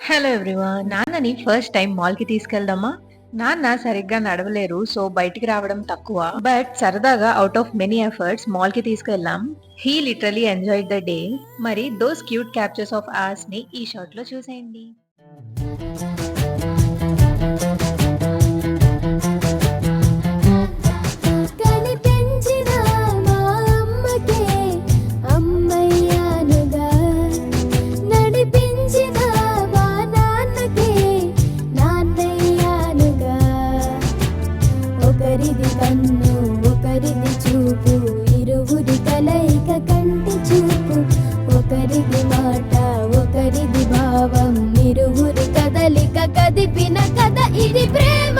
Hello everyone. నాన్నని first time mall కి తీసుకెళ్దామా? నాన్న సరిగ్గా నడవలేరు, సో బయటికి రావడం తక్కువ. బట్ సరదాగా out of many efforts mall కి తీసుకెళ్ళాం. He literally enjoyed the day. మరి those cute captures of ours ని ఈ షార్ట్ లో చూసేయండి. కనిపించిన మా అమ్మకే అమ్మయ్యానుగా, నడిపించిన మా నాన్నకే నాన్నయ్యానుగా. ఒకరిది కన్ను ఒకరిది చూపు, ఇరువురి కలయిక కంటి చూపు. ఒకరిది మాట ఒకరిది భావం, ఇరువురి కదలిక కదిపిన కథ ఇది ప్రేమ.